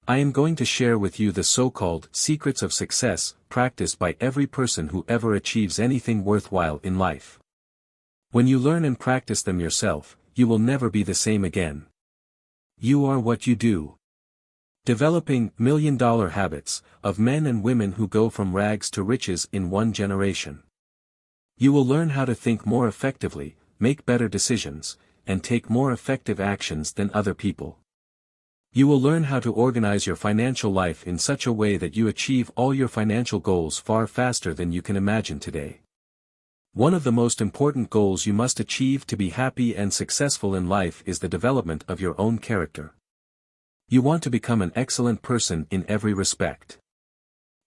I am going to share with you the so-called secrets of success, practiced by every person who ever achieves anything worthwhile in life. When you learn and practice them yourself, you will never be the same again. You are what you do. Developing million-dollar habits of men and women who go from rags to riches in one generation. You will learn how to think more effectively, make better decisions, and take more effective actions than other people. You will learn how to organize your financial life in such a way that you achieve all your financial goals far faster than you can imagine today. One of the most important goals you must achieve to be happy and successful in life is the development of your own character. You want to become an excellent person in every respect.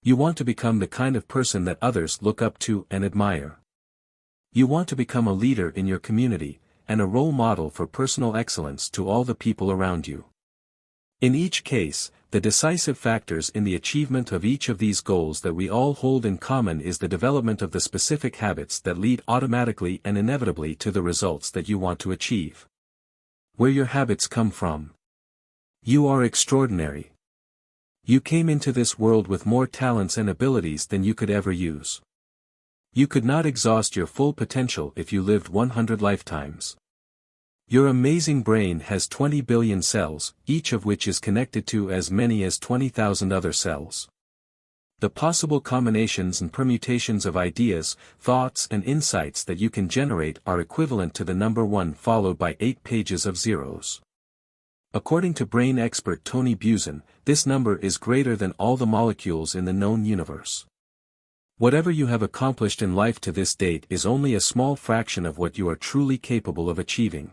You want to become the kind of person that others look up to and admire. You want to become a leader in your community, and a role model for personal excellence to all the people around you. In each case, the decisive factors in the achievement of each of these goals that we all hold in common is the development of the specific habits that lead automatically and inevitably to the results that you want to achieve. Where your habits come from. You are extraordinary. You came into this world with more talents and abilities than you could ever use. You could not exhaust your full potential if you lived 100 lifetimes. Your amazing brain has 20 billion cells, each of which is connected to as many as 20,000 other cells. The possible combinations and permutations of ideas, thoughts and insights that you can generate are equivalent to the number 1 followed by 8 pages of zeros. According to brain expert Tony Buzan, this number is greater than all the molecules in the known universe. Whatever you have accomplished in life to this date is only a small fraction of what you are truly capable of achieving.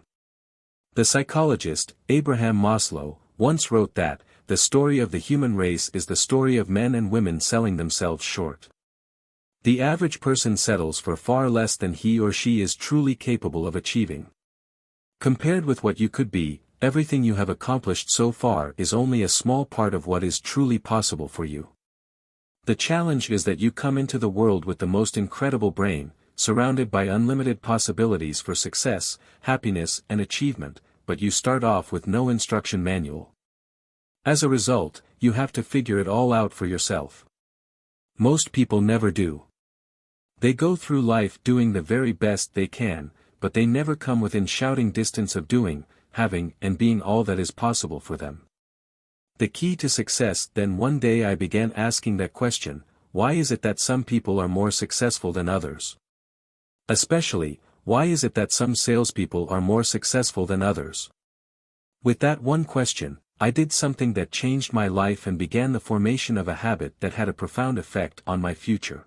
The psychologist, Abraham Maslow, once wrote that, the story of the human race is the story of men and women selling themselves short. The average person settles for far less than he or she is truly capable of achieving. Compared with what you could be, everything you have accomplished so far is only a small part of what is truly possible for you. The challenge is that you come into the world with the most incredible brain, surrounded by unlimited possibilities for success, happiness and achievement, but you start off with no instruction manual. As a result, you have to figure it all out for yourself. Most people never do. They go through life doing the very best they can, but they never come within shouting distance of doing, having and being all that is possible for them. The key to success. Then one day I began asking that question, why is it that some people are more successful than others? Especially, why is it that some salespeople are more successful than others? With that one question, I did something that changed my life and began the formation of a habit that had a profound effect on my future.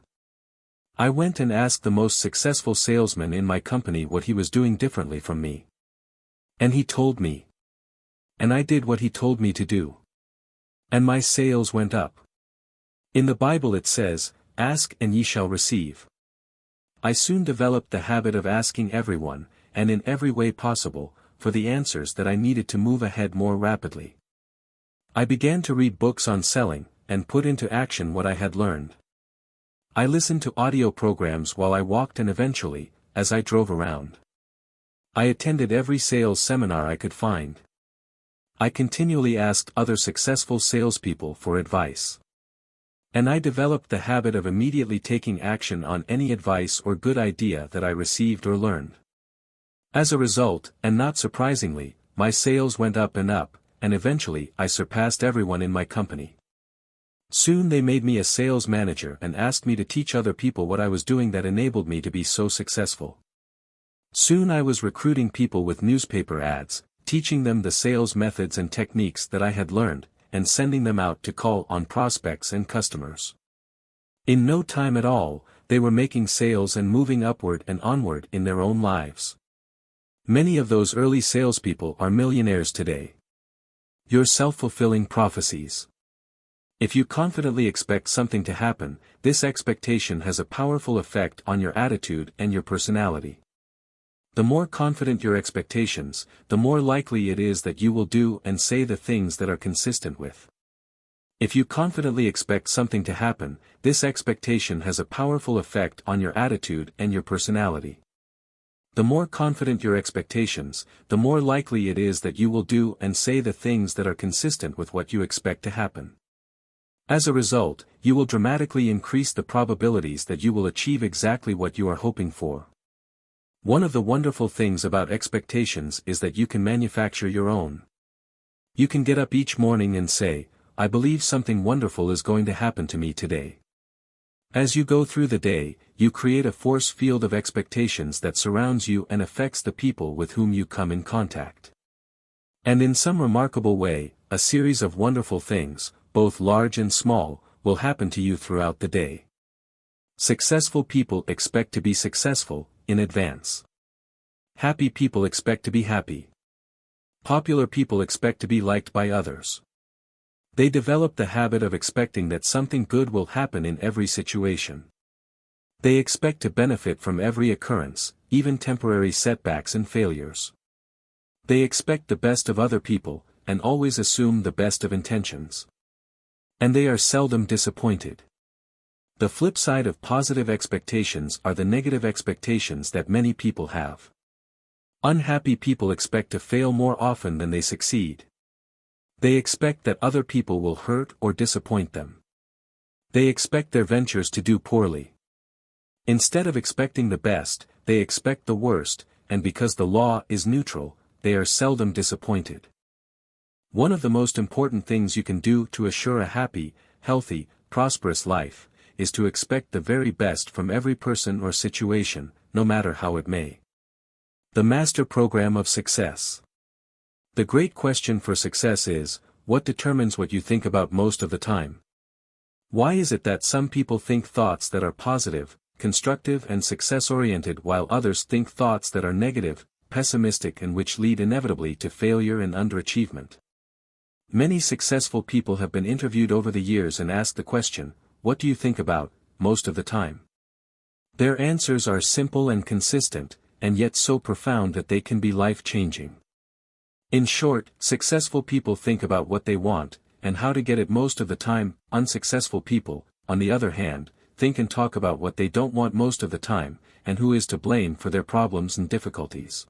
I went and asked the most successful salesman in my company what he was doing differently from me. And he told me. And I did what he told me to do. And my sales went up. In the Bible it says, "Ask and ye shall receive." I soon developed the habit of asking everyone, and in every way possible, for the answers that I needed to move ahead more rapidly. I began to read books on selling, and put into action what I had learned. I listened to audio programs while I walked and eventually, as I drove around. I attended every sales seminar I could find. I continually asked other successful salespeople for advice. And I developed the habit of immediately taking action on any advice or good idea that I received or learned. As a result, and not surprisingly, my sales went up, and eventually I surpassed everyone in my company. Soon they made me a sales manager and asked me to teach other people what I was doing that enabled me to be so successful. Soon I was recruiting people with newspaper ads, teaching them the sales methods and techniques that I had learned, and sending them out to call on prospects and customers. In no time at all, they were making sales and moving upward and onward in their own lives. Many of those early salespeople are millionaires today. Your self-fulfilling prophecies. If you confidently expect something to happen, this expectation has a powerful effect on your attitude and your personality. The more confident your expectations, the more likely it is that you will do and say the things that are consistent with. If you confidently expect something to happen, this expectation has a powerful effect on your attitude and your personality. The more confident your expectations, the more likely it is that you will do and say the things that are consistent with what you expect to happen. As a result, you will dramatically increase the probabilities that you will achieve exactly what you are hoping for. One of the wonderful things about expectations is that you can manufacture your own. You can get up each morning and say, "I believe something wonderful is going to happen to me today." As you go through the day, you create a force field of expectations that surrounds you and affects the people with whom you come in contact. And in some remarkable way, a series of wonderful things, both large and small, will happen to you throughout the day. Successful people expect to be successful, in advance. Happy people expect to be happy. Popular people expect to be liked by others. They develop the habit of expecting that something good will happen in every situation. They expect to benefit from every occurrence, even temporary setbacks and failures. They expect the best of other people, and always assume the best of intentions. And they are seldom disappointed. The flip side of positive expectations are the negative expectations that many people have. Unhappy people expect to fail more often than they succeed. They expect that other people will hurt or disappoint them. They expect their ventures to do poorly. Instead of expecting the best, they expect the worst, and because the law is neutral, they are seldom disappointed. One of the most important things you can do to assure a happy, healthy, prosperous life, is to expect the very best from every person or situation, no matter how it may. The Master Program of Success. The great question for success is, what determines what you think about most of the time? Why is it that some people think thoughts that are positive, constructive and success-oriented while others think thoughts that are negative, pessimistic and which lead inevitably to failure and underachievement? Many successful people have been interviewed over the years and asked the question, "What do you think about, most of the time?" Their answers are simple and consistent, and yet so profound that they can be life-changing. In short, successful people think about what they want, and how to get it most of the time. Unsuccessful people, on the other hand, think and talk about what they don't want most of the time, and who is to blame for their problems and difficulties.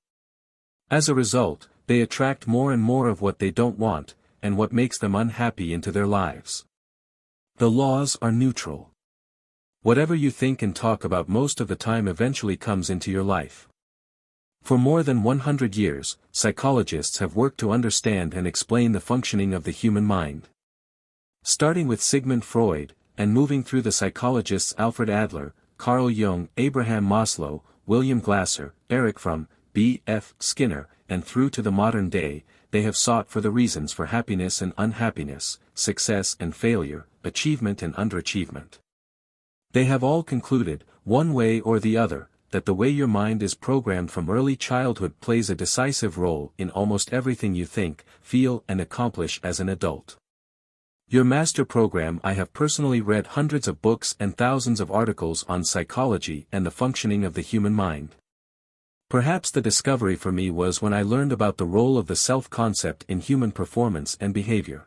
As a result, they attract more and more of what they don't want, and what makes them unhappy into their lives. The laws are neutral. Whatever you think and talk about most of the time eventually comes into your life. For more than 100 years, psychologists have worked to understand and explain the functioning of the human mind. Starting with Sigmund Freud, and moving through the psychologists Alfred Adler, Carl Jung, Abraham Maslow, William Glasser, Erich Fromm, B.F. Skinner, and through to the modern day, they have sought for the reasons for happiness and unhappiness, success and failure, achievement and underachievement. They have all concluded, one way or the other, that the way your mind is programmed from early childhood plays a decisive role in almost everything you think, feel and accomplish as an adult. Your master program. I have personally read hundreds of books and thousands of articles on psychology and the functioning of the human mind. Perhaps the discovery for me was when I learned about the role of the self-concept in human performance and behavior.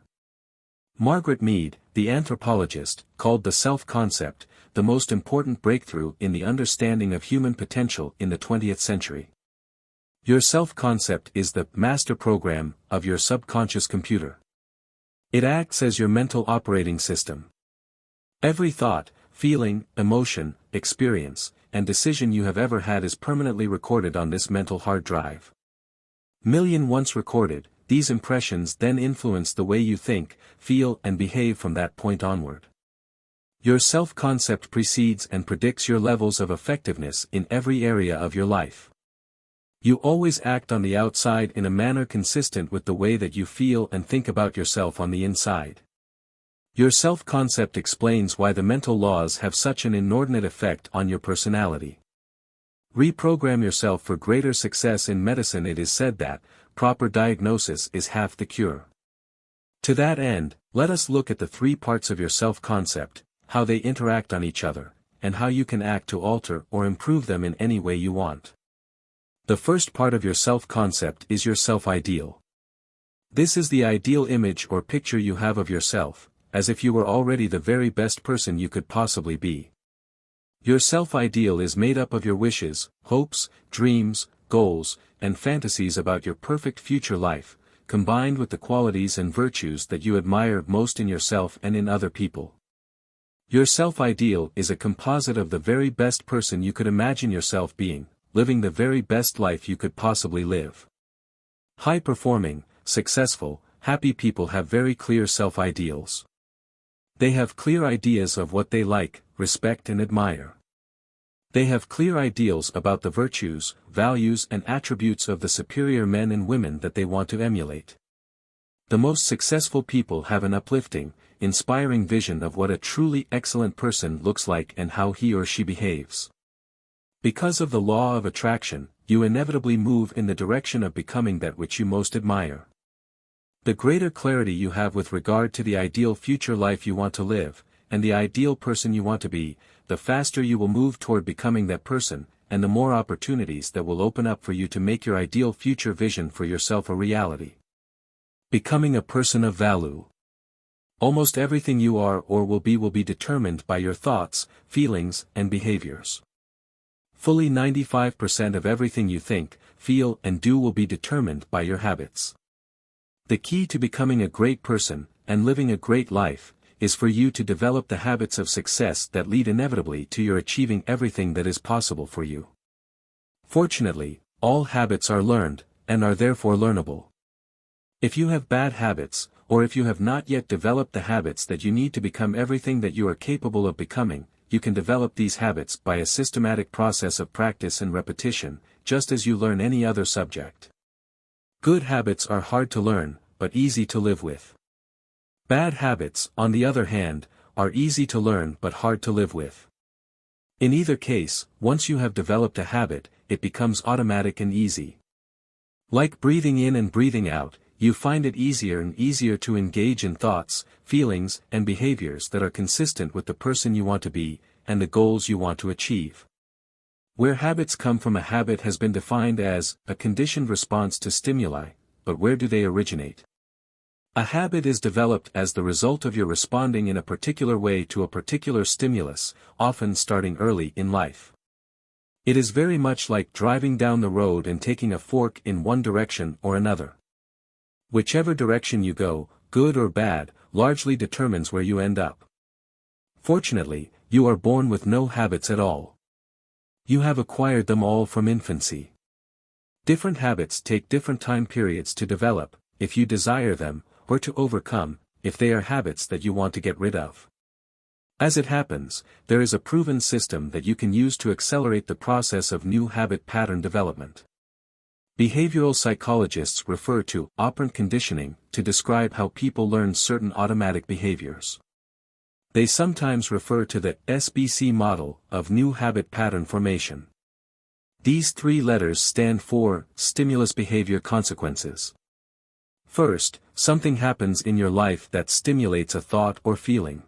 Margaret Mead, the anthropologist, called the self-concept the most important breakthrough in the understanding of human potential in the 20th century. Your self-concept is the master program of your subconscious computer. It acts as your mental operating system. Every thought, feeling, emotion, experience, and decision you have ever had is permanently recorded on this mental hard drive. Once recorded, these impressions then influence the way you think, feel and behave from that point onward. Your self-concept precedes and predicts your levels of effectiveness in every area of your life. You always act on the outside in a manner consistent with the way that you feel and think about yourself on the inside. Your self-concept explains why the mental laws have such an inordinate effect on your personality. Reprogram yourself for greater success in medicine. It is said that proper diagnosis is half the cure. To that end, let us look at the three parts of your self-concept, how they interact on each other, and how you can act to alter or improve them in any way you want. The first part of your self-concept is your self-ideal. This is the ideal image or picture you have of yourself, as if you were already the very best person you could possibly be. Your self-ideal is made up of your wishes, hopes, dreams, goals, and fantasies about your perfect future life, combined with the qualities and virtues that you admire most in yourself and in other people. Your self-ideal is a composite of the very best person you could imagine yourself being, living the very best life you could possibly live. High-performing, successful, happy people have very clear self-ideals. They have clear ideas of what they like, respect and admire. They have clear ideals about the virtues, values and attributes of the superior men and women that they want to emulate. The most successful people have an uplifting, inspiring vision of what a truly excellent person looks like and how he or she behaves. Because of the law of attraction, you inevitably move in the direction of becoming that which you most admire. The greater clarity you have with regard to the ideal future life you want to live, and the ideal person you want to be, the faster you will move toward becoming that person, and the more opportunities that will open up for you to make your ideal future vision for yourself a reality. Becoming a person of value. Almost everything you are or will be determined by your thoughts, feelings, and behaviors. Fully 95% of everything you think, feel, and do will be determined by your habits. The key to becoming a great person, and living a great life, is for you to develop the habits of success that lead inevitably to your achieving everything that is possible for you. Fortunately, all habits are learned, and are therefore learnable. If you have bad habits, or if you have not yet developed the habits that you need to become everything that you are capable of becoming, you can develop these habits by a systematic process of practice and repetition, just as you learn any other subject. Good habits are hard to learn, but easy to live with. Bad habits, on the other hand, are easy to learn but hard to live with. In either case, once you have developed a habit, it becomes automatic and easy. Like breathing in and breathing out, you find it easier and easier to engage in thoughts, feelings, and behaviors that are consistent with the person you want to be, and the goals you want to achieve. Where habits come from, a habit has been defined as a conditioned response to stimuli, but where do they originate? A habit is developed as the result of your responding in a particular way to a particular stimulus, often starting early in life. It is very much like driving down the road and taking a fork in one direction or another. Whichever direction you go, good or bad, largely determines where you end up. Fortunately, you are born with no habits at all. You have acquired them all from infancy. Different habits take different time periods to develop, if you desire them, or to overcome, if they are habits that you want to get rid of. As it happens, there is a proven system that you can use to accelerate the process of new habit pattern development. Behavioral psychologists refer to operant conditioning to describe how people learn certain automatic behaviors. They sometimes refer to the SBC model of new habit pattern formation. These three letters stand for stimulus behavior consequences. First, something happens in your life that stimulates a thought or feeling.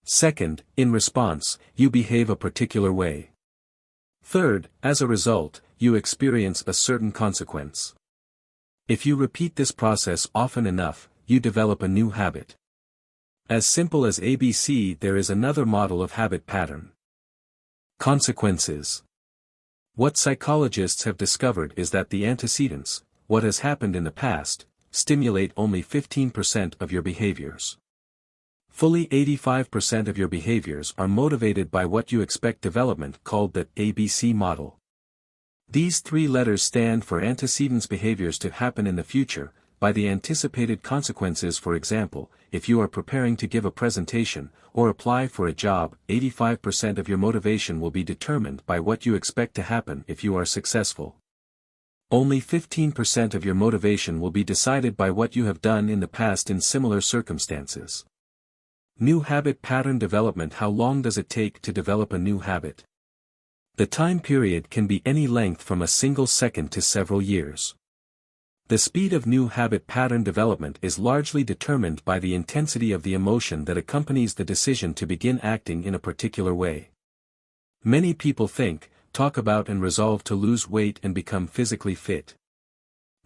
Second, in response, you behave a particular way. Third, as a result, you experience a certain consequence. If you repeat this process often enough, you develop a new habit. As simple as ABC, there is another model of habit pattern. Consequences. What psychologists have discovered is that the antecedents, what has happened in the past, stimulate only 15% of your behaviors. Fully 85% of your behaviors are motivated by what you expect development, called the ABC model. These three letters stand for antecedents behaviors to happen in the future, by the anticipated consequences. For example, if you are preparing to give a presentation, or apply for a job, 85% of your motivation will be determined by what you expect to happen if you are successful. Only 15% of your motivation will be decided by what you have done in the past in similar circumstances. New habit pattern development. How long does it take to develop a new habit? The time period can be any length from a single second to several years. The speed of new habit pattern development is largely determined by the intensity of the emotion that accompanies the decision to begin acting in a particular way. Many people think, talk about and resolve to lose weight and become physically fit.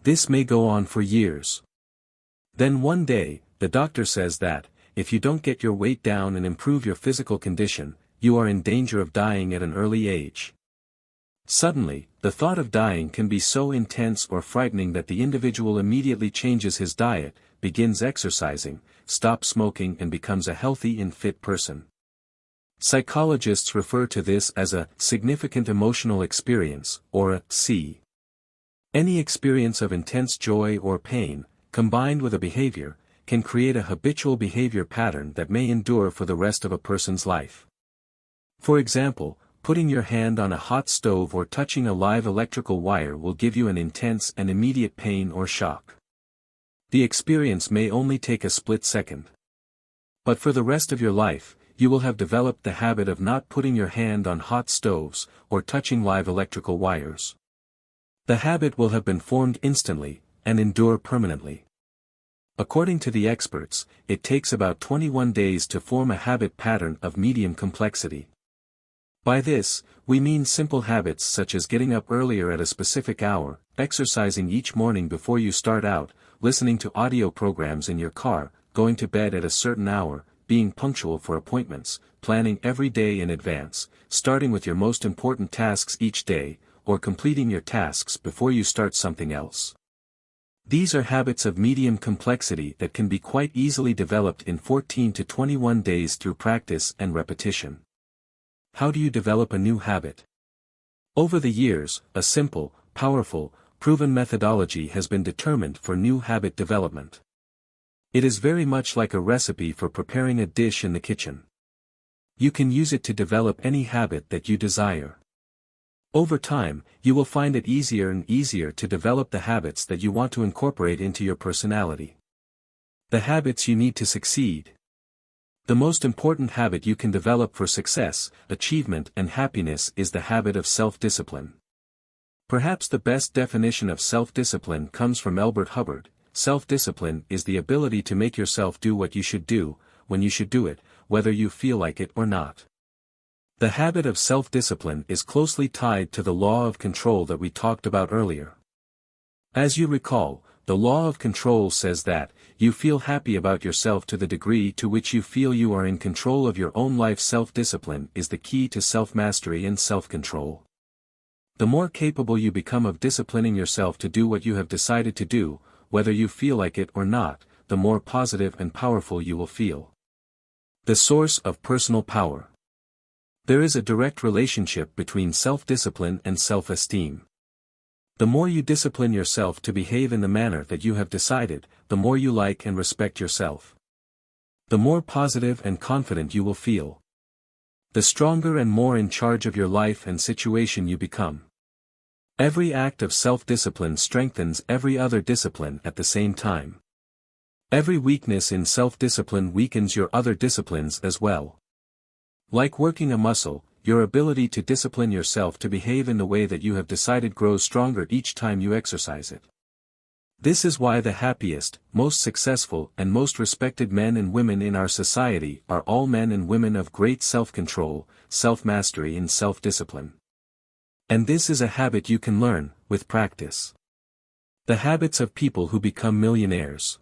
This may go on for years. Then one day, the doctor says that, if you don't get your weight down and improve your physical condition, you are in danger of dying at an early age. Suddenly, the thought of dying can be so intense or frightening that the individual immediately changes his diet, begins exercising, stops smoking and becomes a healthy and fit person. Psychologists refer to this as a significant emotional experience, or a SE. Any experience of intense joy or pain, combined with a behavior, can create a habitual behavior pattern that may endure for the rest of a person's life. For example, putting your hand on a hot stove or touching a live electrical wire will give you an intense and immediate pain or shock. The experience may only take a split second. But for the rest of your life, you will have developed the habit of not putting your hand on hot stoves, or touching live electrical wires. The habit will have been formed instantly, and endure permanently. According to the experts, it takes about 21 days to form a habit pattern of medium complexity. By this, we mean simple habits such as getting up earlier at a specific hour, exercising each morning before you start out, listening to audio programs in your car, going to bed at a certain hour, being punctual for appointments, planning every day in advance, starting with your most important tasks each day, or completing your tasks before you start something else. These are habits of medium complexity that can be quite easily developed in 14 to 21 days through practice and repetition. How do you develop a new habit? Over the years, a simple, powerful, proven methodology has been determined for new habit development. It is very much like a recipe for preparing a dish in the kitchen. You can use it to develop any habit that you desire. Over time, you will find it easier and easier to develop the habits that you want to incorporate into your personality. The habits you need to succeed. The most important habit you can develop for success, achievement and happiness is the habit of self-discipline. Perhaps the best definition of self-discipline comes from Albert Hubbard. Self-discipline is the ability to make yourself do what you should do, when you should do it, whether you feel like it or not. The habit of self-discipline is closely tied to the law of control that we talked about earlier. As you recall, the law of control says that, you feel happy about yourself to the degree to which you feel you are in control of your own life. Self-discipline is the key to self-mastery and self-control. The more capable you become of disciplining yourself to do what you have decided to do, whether you feel like it or not, the more positive and powerful you will feel. The source of personal power. There is a direct relationship between self-discipline and self-esteem. The more you discipline yourself to behave in the manner that you have decided, the more you like and respect yourself. The more positive and confident you will feel. The stronger and more in charge of your life and situation you become. Every act of self-discipline strengthens every other discipline at the same time. Every weakness in self-discipline weakens your other disciplines as well. Like working a muscle, your ability to discipline yourself to behave in the way that you have decided grows stronger each time you exercise it. This is why the happiest, most successful and most respected men and women in our society are all men and women of great self-control, self-mastery and self-discipline. And this is a habit you can learn, with practice. The habits of people who become millionaires.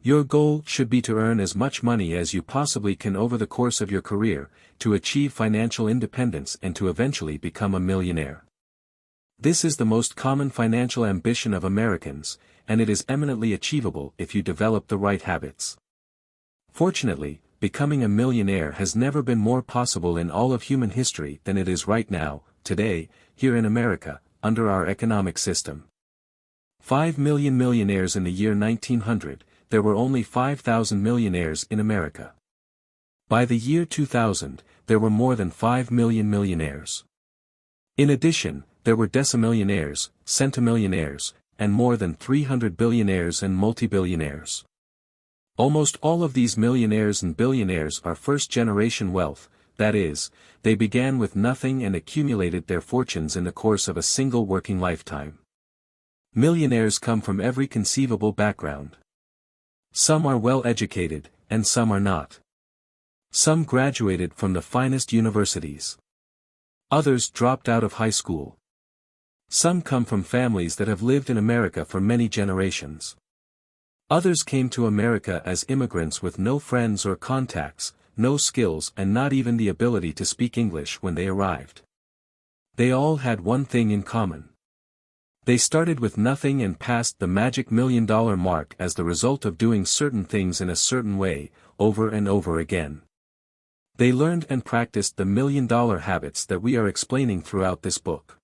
Your goal should be to earn as much money as you possibly can over the course of your career, to achieve financial independence and to eventually become a millionaire. This is the most common financial ambition of Americans, and it is eminently achievable if you develop the right habits. Fortunately, becoming a millionaire has never been more possible in all of human history than it is right now, today, here in America, under our economic system. 5 million millionaires in the year 1900, there were only 5,000 millionaires in America. By the year 2000, there were more than 5 million millionaires. In addition, there were decimillionaires, centimillionaires, and more than 300 billionaires and multi-billionaires. Almost all of these millionaires and billionaires are first-generation wealth, that is, they began with nothing and accumulated their fortunes in the course of a single working lifetime. Millionaires come from every conceivable background. Some are well educated, and some are not. Some graduated from the finest universities. Others dropped out of high school. Some come from families that have lived in America for many generations. Others came to America as immigrants with no friends or contacts, no skills and not even the ability to speak English when they arrived. They all had one thing in common. They started with nothing and passed the magic $1 million mark as the result of doing certain things in a certain way, over and over again. They learned and practiced the $1 million habits that we are explaining throughout this book.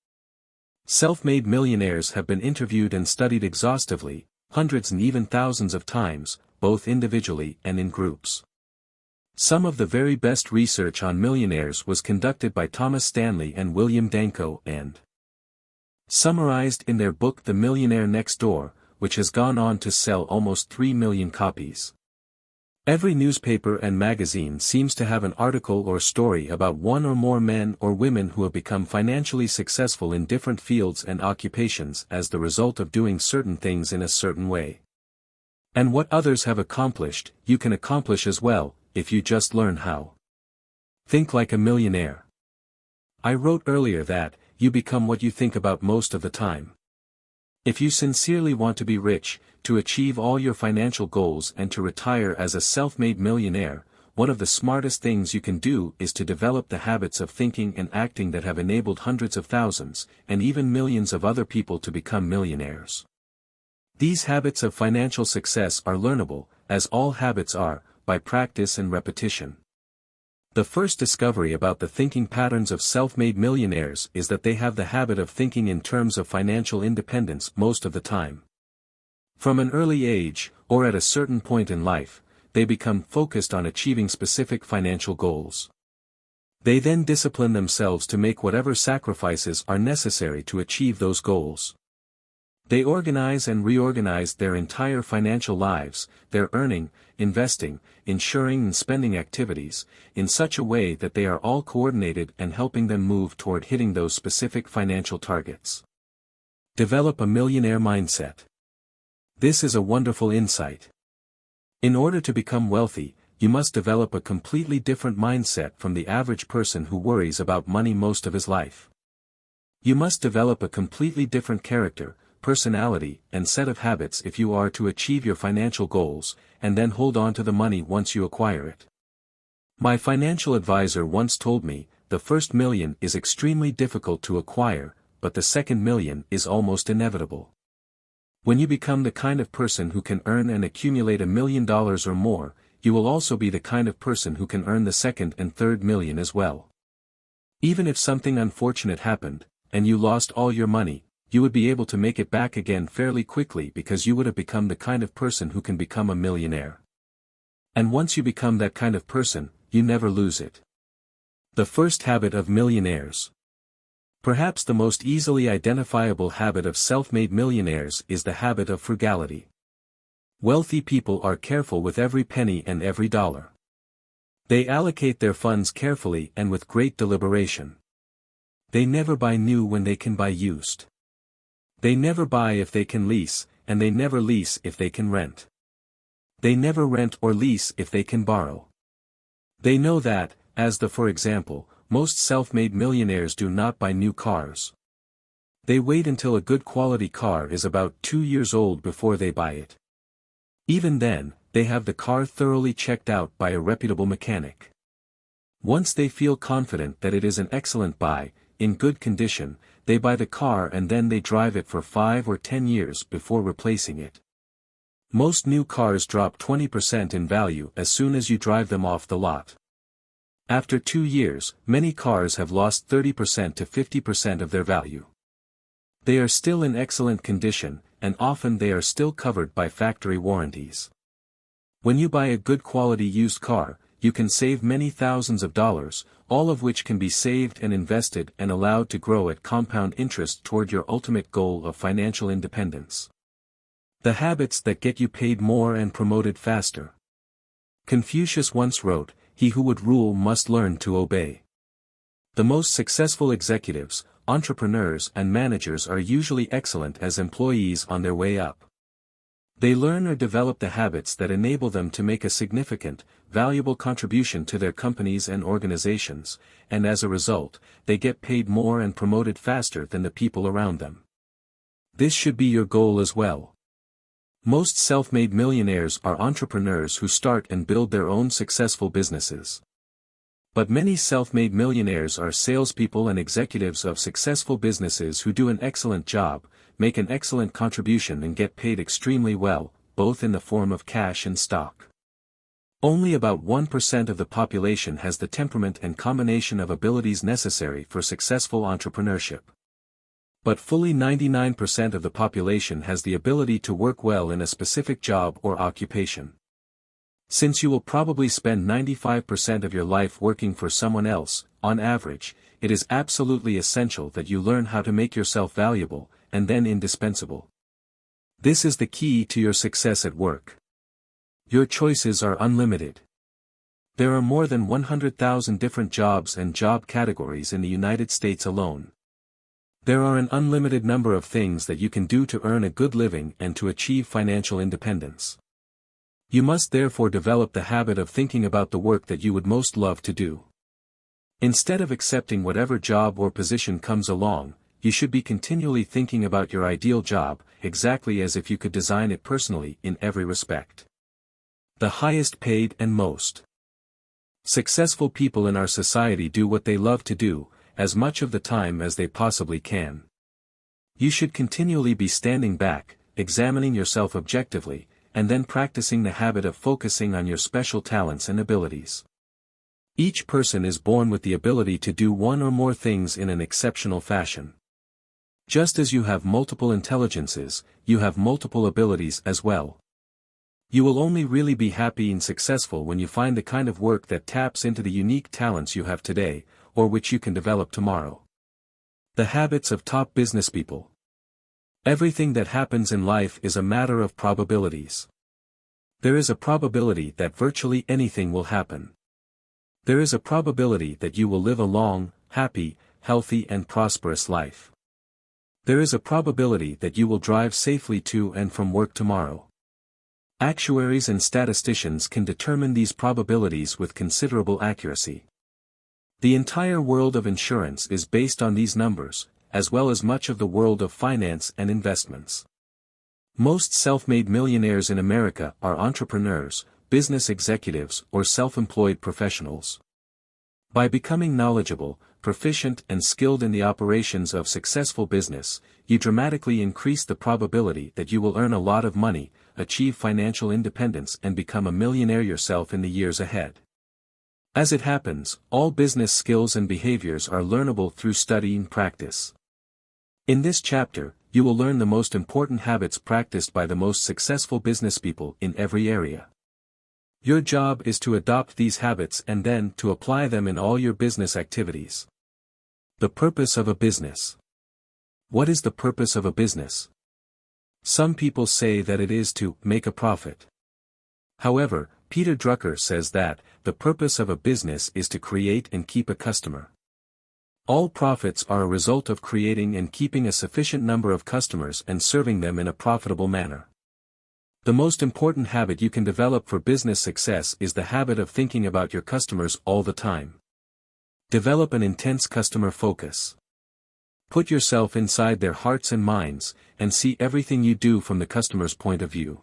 Self-made millionaires have been interviewed and studied exhaustively, hundreds and even thousands of times, both individually and in groups. Some of the very best research on millionaires was conducted by Thomas Stanley and William Danko and summarized in their book The Millionaire Next Door, which has gone on to sell almost 3 million copies. Every newspaper and magazine seems to have an article or story about one or more men or women who have become financially successful in different fields and occupations as the result of doing certain things in a certain way. And what others have accomplished, you can accomplish as well, if you just learn how. Think like a millionaire. I wrote earlier that, you become what you think about most of the time. If you sincerely want to be rich, to achieve all your financial goals and to retire as a self-made millionaire, one of the smartest things you can do is to develop the habits of thinking and acting that have enabled hundreds of thousands, and even millions of other people to become millionaires. These habits of financial success are learnable, as all habits are, by practice and repetition. The first discovery about the thinking patterns of self-made millionaires is that they have the habit of thinking in terms of financial independence most of the time. From an early age, or at a certain point in life, they become focused on achieving specific financial goals. They then discipline themselves to make whatever sacrifices are necessary to achieve those goals. They organize and reorganize their entire financial lives, their earning, investing, insuring and spending activities, in such a way that they are all coordinated and helping them move toward hitting those specific financial targets. Develop a millionaire mindset. This is a wonderful insight. In order to become wealthy, you must develop a completely different mindset from the average person who worries about money most of his life. You must develop a completely different character, personality, and set of habits if you are to achieve your financial goals, and then hold on to the money once you acquire it. My financial advisor once told me, the first $1 million is extremely difficult to acquire, but the second $1 million is almost inevitable. When you become the kind of person who can earn and accumulate $1 million or more, you will also be the kind of person who can earn the second and third $1 million as well. Even if something unfortunate happened, and you lost all your money, you would be able to make it back again fairly quickly because you would have become the kind of person who can become a millionaire. And once you become that kind of person, you never lose it. The first habit of millionaires. Perhaps the most easily identifiable habit of self-made millionaires is the habit of frugality. Wealthy people are careful with every penny and every dollar. They allocate their funds carefully and with great deliberation. They never buy new when they can buy used. They never buy if they can lease, and they never lease if they can rent. They never rent or lease if they can borrow. They know that, for example, most self-made millionaires do not buy new cars. They wait until a good quality car is about 2 years old before they buy it. Even then, they have the car thoroughly checked out by a reputable mechanic. Once they feel confident that it is an excellent buy, in good condition, they buy the car and then they drive it for 5 or 10 years before replacing it. Most new cars drop 20% in value as soon as you drive them off the lot. After 2 years, many cars have lost 30% to 50% of their value. They are still in excellent condition, and often they are still covered by factory warranties. When you buy a good quality used car, you can save many thousands of dollars, all of which can be saved and invested and allowed to grow at compound interest toward your ultimate goal of financial independence. The habits that get you paid more and promoted faster. Confucius once wrote, "He who would rule must learn to obey." The most successful executives, entrepreneurs and managers are usually excellent as employees on their way up. They learn or develop the habits that enable them to make a significant, valuable contribution to their companies and organizations, and as a result, they get paid more and promoted faster than the people around them. This should be your goal as well. Most self-made millionaires are entrepreneurs who start and build their own successful businesses. But many self-made millionaires are salespeople and executives of successful businesses who do an excellent job, make an excellent contribution and get paid extremely well, both in the form of cash and stock. Only about 1% of the population has the temperament and combination of abilities necessary for successful entrepreneurship. But fully 99% of the population has the ability to work well in a specific job or occupation. Since you will probably spend 95% of your life working for someone else, on average, it is absolutely essential that you learn how to make yourself valuable, and then indispensable. This is the key to your success at work. Your choices are unlimited. There are more than 100,000 different jobs and job categories in the United States alone. There are an unlimited number of things that you can do to earn a good living and to achieve financial independence. You must therefore develop the habit of thinking about the work that you would most love to do. Instead of accepting whatever job or position comes along, you should be continually thinking about your ideal job, exactly as if you could design it personally in every respect. The highest paid and most successful people in our society do what they love to do, as much of the time as they possibly can. You should continually be standing back, examining yourself objectively, and then practicing the habit of focusing on your special talents and abilities. Each person is born with the ability to do one or more things in an exceptional fashion. Just as you have multiple intelligences, you have multiple abilities as well. You will only really be happy and successful when you find the kind of work that taps into the unique talents you have today, or which you can develop tomorrow. The habits of top business people. Everything that happens in life is a matter of probabilities. There is a probability that virtually anything will happen. There is a probability that you will live a long, happy, healthy and prosperous life. There is a probability that you will drive safely to and from work tomorrow. Actuaries and statisticians can determine these probabilities with considerable accuracy. The entire world of insurance is based on these numbers, as well as much of the world of finance and investments. Most self-made millionaires in America are entrepreneurs, business executives or self-employed professionals. By becoming knowledgeable, proficient and skilled in the operations of successful business, you dramatically increase the probability that you will earn a lot of money, achieve financial independence and become a millionaire yourself in the years ahead. As it happens, all business skills and behaviors are learnable through study and practice. In this chapter, you will learn the most important habits practiced by the most successful business people in every area. Your job is to adopt these habits and then to apply them in all your business activities. The purpose of a business. What is the purpose of a business? Some people say that it is to make a profit. However, Peter Drucker says that the purpose of a business is to create and keep a customer. All profits are a result of creating and keeping a sufficient number of customers and serving them in a profitable manner. The most important habit you can develop for business success is the habit of thinking about your customers all the time. Develop an intense customer focus. Put yourself inside their hearts and minds, and see everything you do from the customer's point of view.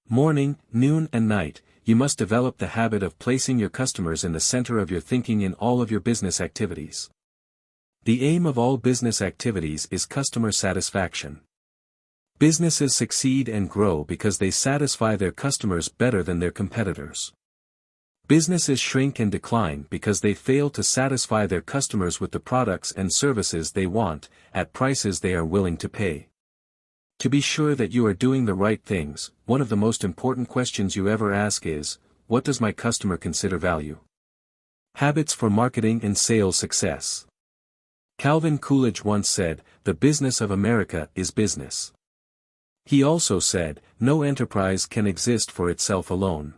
Morning, noon and night, you must develop the habit of placing your customers in the center of your thinking in all of your business activities. The aim of all business activities is customer satisfaction. Businesses succeed and grow because they satisfy their customers better than their competitors. Businesses shrink and decline because they fail to satisfy their customers with the products and services they want, at prices they are willing to pay. To be sure that you are doing the right things, one of the most important questions you ever ask is, what does my customer consider value? Habits for marketing and sales success. Calvin Coolidge once said, "The business of America is business." He also said, "No enterprise can exist for itself alone.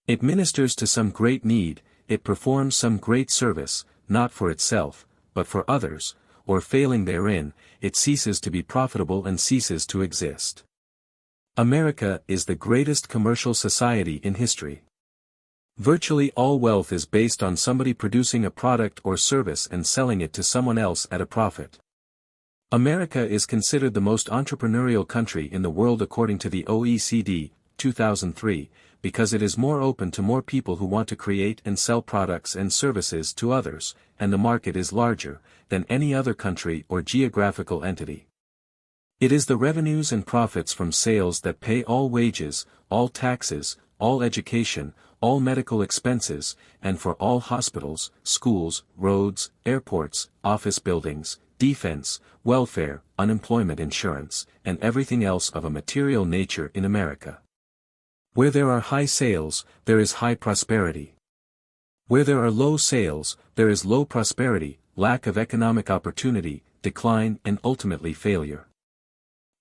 It ministers to some great need, it performs some great service, not for itself, but for others, or failing therein, it ceases to be profitable and ceases to exist." America is the greatest commercial society in history. Virtually all wealth is based on somebody producing a product or service and selling it to someone else at a profit. America is considered the most entrepreneurial country in the world according to the OECD, 2003, because it is more open to more people who want to create and sell products and services to others, and the market is larger than any other country or geographical entity. It is the revenues and profits from sales that pay all wages, all taxes, all education, all medical expenses, and for all hospitals, schools, roads, airports, office buildings, defense, welfare, unemployment insurance, and everything else of a material nature in America. Where there are high sales, there is high prosperity. Where there are low sales, there is low prosperity, lack of economic opportunity, decline, and ultimately failure.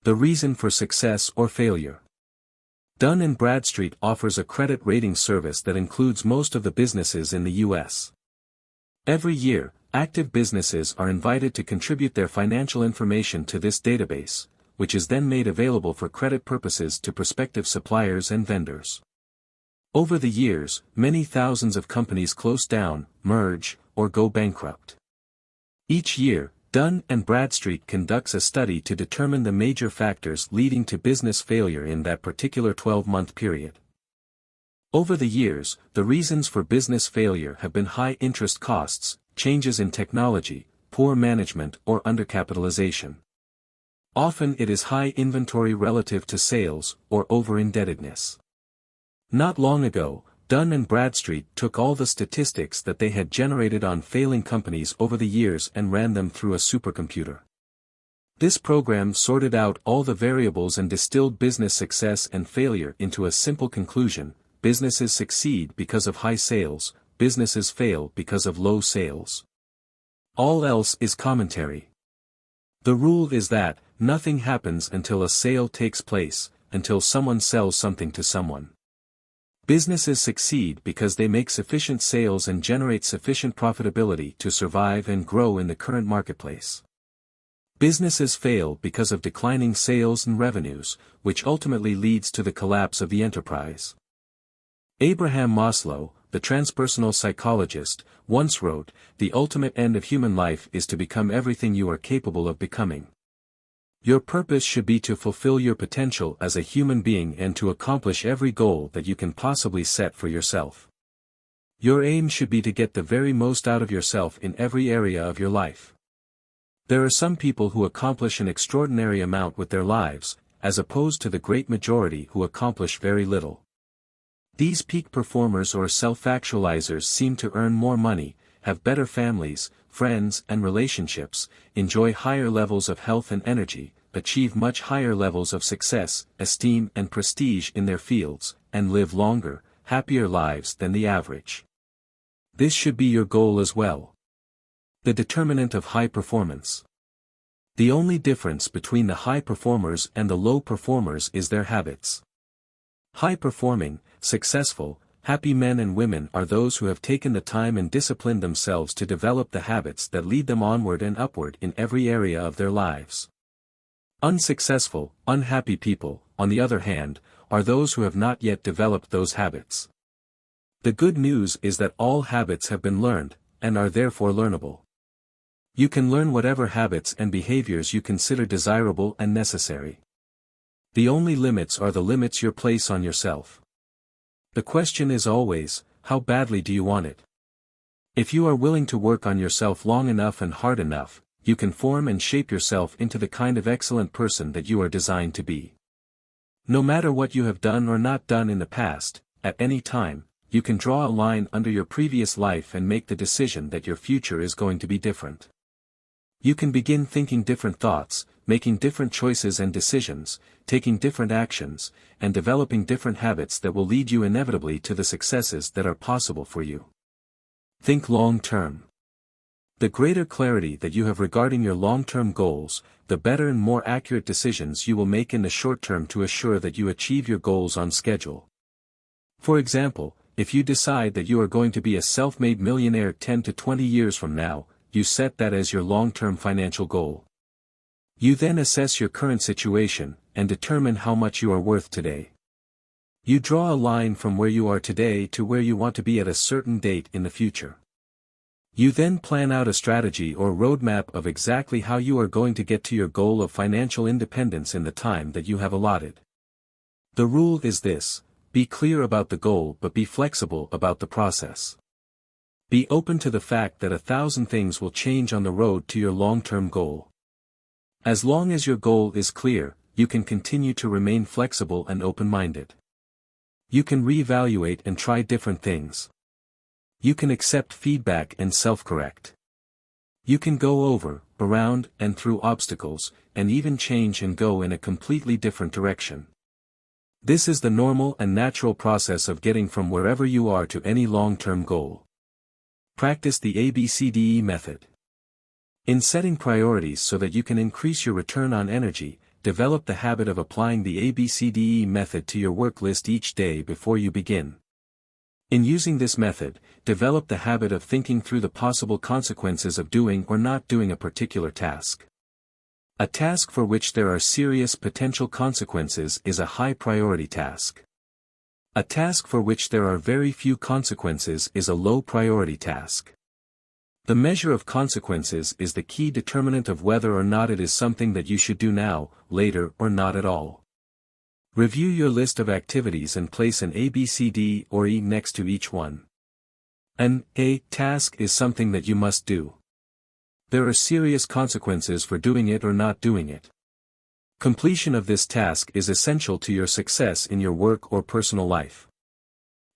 The reason for success or failure. Dun & Bradstreet offers a credit rating service that includes most of the businesses in the U.S. Every year, active businesses are invited to contribute their financial information to this database, which is then made available for credit purposes to prospective suppliers and vendors. Over the years, many thousands of companies close down, merge, or go bankrupt. Each year, Dun & Bradstreet conducts a study to determine the major factors leading to business failure in that particular 12-month period. Over the years, the reasons for business failure have been high interest costs, changes in technology, poor management, or undercapitalization. Often it is high inventory relative to sales, or over-indebtedness. Not long ago, Dun & Bradstreet took all the statistics that they had generated on failing companies over the years and ran them through a supercomputer. This program sorted out all the variables and distilled business success and failure into a simple conclusion: businesses succeed because of high sales, businesses fail because of low sales. All else is commentary. The rule is that nothing happens until a sale takes place, until someone sells something to someone. Businesses succeed because they make sufficient sales and generate sufficient profitability to survive and grow in the current marketplace. Businesses fail because of declining sales and revenues, which ultimately leads to the collapse of the enterprise. Abraham Maslow, the transpersonal psychologist, once wrote, "The ultimate end of human life is to become everything you are capable of becoming." Your purpose should be to fulfill your potential as a human being and to accomplish every goal that you can possibly set for yourself. Your aim should be to get the very most out of yourself in every area of your life. There are some people who accomplish an extraordinary amount with their lives, as opposed to the great majority who accomplish very little. These peak performers or self-actualizers seem to earn more money, have better families, friends and relationships, enjoy higher levels of health and energy, achieve much higher levels of success, esteem and prestige in their fields, and live longer, happier lives than the average. This should be your goal as well. The determinant of high performance. The only difference between the high performers and the low performers is their habits. High-performing, successful, happy men and women are those who have taken the time and disciplined themselves to develop the habits that lead them onward and upward in every area of their lives. Unsuccessful, unhappy people, on the other hand, are those who have not yet developed those habits. The good news is that all habits have been learned, and are therefore learnable. You can learn whatever habits and behaviors you consider desirable and necessary. The only limits are the limits you place on yourself. The question is always, how badly do you want it? If you are willing to work on yourself long enough and hard enough, you can form and shape yourself into the kind of excellent person that you are designed to be. No matter what you have done or not done in the past, at any time, you can draw a line under your previous life and make the decision that your future is going to be different. You can begin thinking different thoughts, making different choices and decisions, taking different actions, and developing different habits that will lead you inevitably to the successes that are possible for you. Think long-term. The greater clarity that you have regarding your long-term goals, the better and more accurate decisions you will make in the short term to assure that you achieve your goals on schedule. For example, if you decide that you are going to be a self-made millionaire 10 to 20 years from now, you set that as your long-term financial goal. You then assess your current situation, and determine how much you are worth today. You draw a line from where you are today to where you want to be at a certain date in the future. You then plan out a strategy or roadmap of exactly how you are going to get to your goal of financial independence in the time that you have allotted. The rule is this: be clear about the goal but be flexible about the process. Be open to the fact that 1,000 things will change on the road to your long-term goal. As long as your goal is clear, you can continue to remain flexible and open-minded. You can reevaluate and try different things. You can accept feedback and self-correct. You can go over, around, and through obstacles, and even change and go in a completely different direction. This is the normal and natural process of getting from wherever you are to any long-term goal. Practice the ABCDE method. In setting priorities so that you can increase your return on energy, develop the habit of applying the ABCDE method to your work list each day before you begin. In using this method, develop the habit of thinking through the possible consequences of doing or not doing a particular task. A task for which there are serious potential consequences is a high-priority task. A task for which there are very few consequences is a low-priority task. The measure of consequences is the key determinant of whether or not it is something that you should do now, later, or not at all. Review your list of activities and place an A, B, C, D, or E next to each one. An A task is something that you must do. There are serious consequences for doing it or not doing it. Completion of this task is essential to your success in your work or personal life.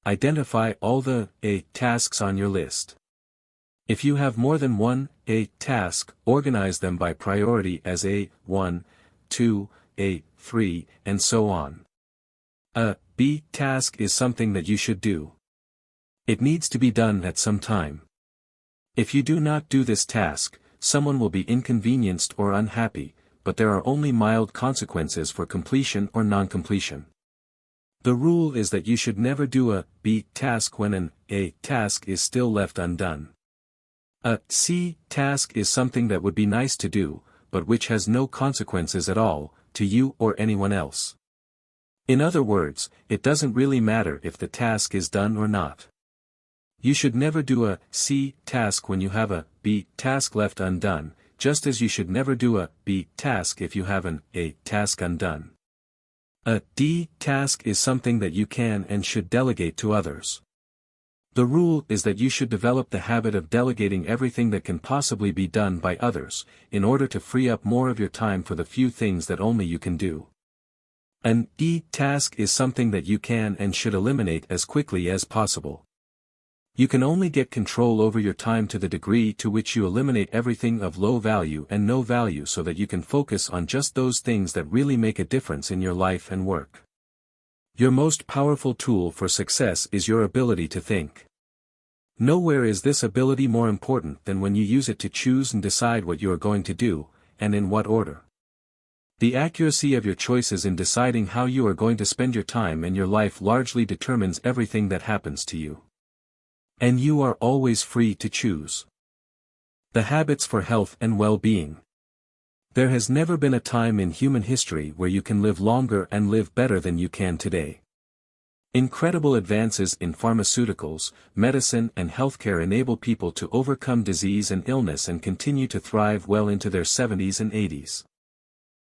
Identify all the A tasks on your list. If you have more than one A task, organize them by priority as A1, 2, A3, and so on. A B task is something that you should do. It needs to be done at some time. If you do not do this task, someone will be inconvenienced or unhappy, but there are only mild consequences for completion or non-completion. The rule is that you should never do a B task when an A task is still left undone. A C task is something that would be nice to do, but which has no consequences at all, to you or anyone else. In other words, it doesn't really matter if the task is done or not. You should never do a C task when you have a B task left undone, just as you should never do a B task if you have an A task undone. A D task is something that you can and should delegate to others. The rule is that you should develop the habit of delegating everything that can possibly be done by others, in order to free up more of your time for the few things that only you can do. An E task is something that you can and should eliminate as quickly as possible. You can only get control over your time to the degree to which you eliminate everything of low value and no value so that you can focus on just those things that really make a difference in your life and work. Your most powerful tool for success is your ability to think. Nowhere is this ability more important than when you use it to choose and decide what you are going to do, and in what order. The accuracy of your choices in deciding how you are going to spend your time and your life largely determines everything that happens to you. And you are always free to choose. The habits for health and well-being. There has never been a time in human history where you can live longer and live better than you can today. Incredible advances in pharmaceuticals, medicine and healthcare enable people to overcome disease and illness and continue to thrive well into their 70s and 80s.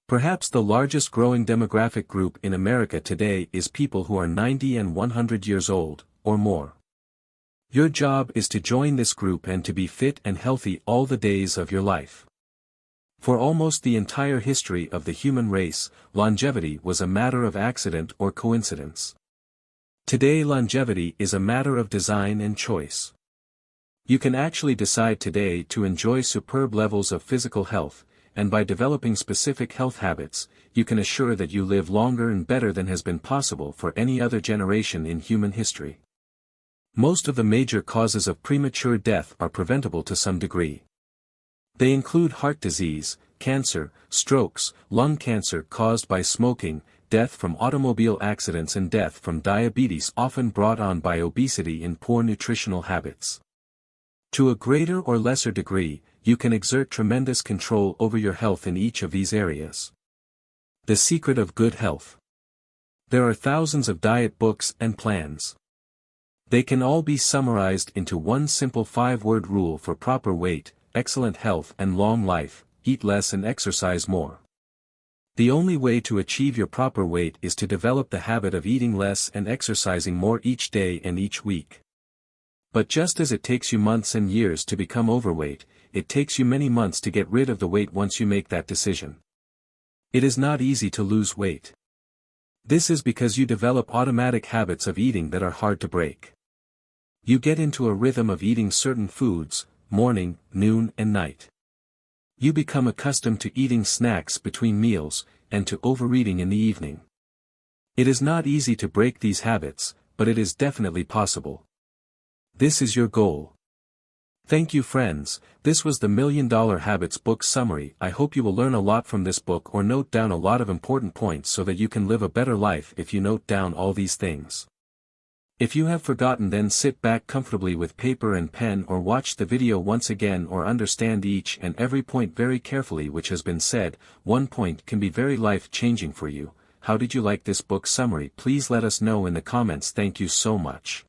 Perhaps the largest growing demographic group in America today is people who are 90 and 100 years old, or more. Your job is to join this group and to be fit and healthy all the days of your life. For almost the entire history of the human race, longevity was a matter of accident or coincidence. Today longevity is a matter of design and choice. You can actually decide today to enjoy superb levels of physical health, and by developing specific health habits, you can assure that you live longer and better than has been possible for any other generation in human history. Most of the major causes of premature death are preventable to some degree. They include heart disease, cancer, strokes, lung cancer caused by smoking, death from automobile accidents and death from diabetes often brought on by obesity and poor nutritional habits. To a greater or lesser degree, you can exert tremendous control over your health in each of these areas. The secret of good health. There are thousands of diet books and plans. They can all be summarized into one simple 5-word rule for proper weight, excellent health and long life: eat less and exercise more. The only way to achieve your proper weight is to develop the habit of eating less and exercising more each day and each week. But just as it takes you months and years to become overweight, it takes you many months to get rid of the weight once you make that decision. It is not easy to lose weight. This is because you develop automatic habits of eating that are hard to break. You get into a rhythm of eating certain foods, morning, noon and night. You become accustomed to eating snacks between meals, and to overeating in the evening. It is not easy to break these habits, but it is definitely possible. This is your goal. Thank you friends, this was the $1 Million Habits book summary. I hope you will learn a lot from this book or note down a lot of important points so that you can live a better life if you note down all these things. If you have forgotten, then sit back comfortably with paper and pen or watch the video once again or understand each and every point very carefully which has been said. One point can be very life-changing for you. How did you like this book summary? Please let us know in the comments. Thank you so much.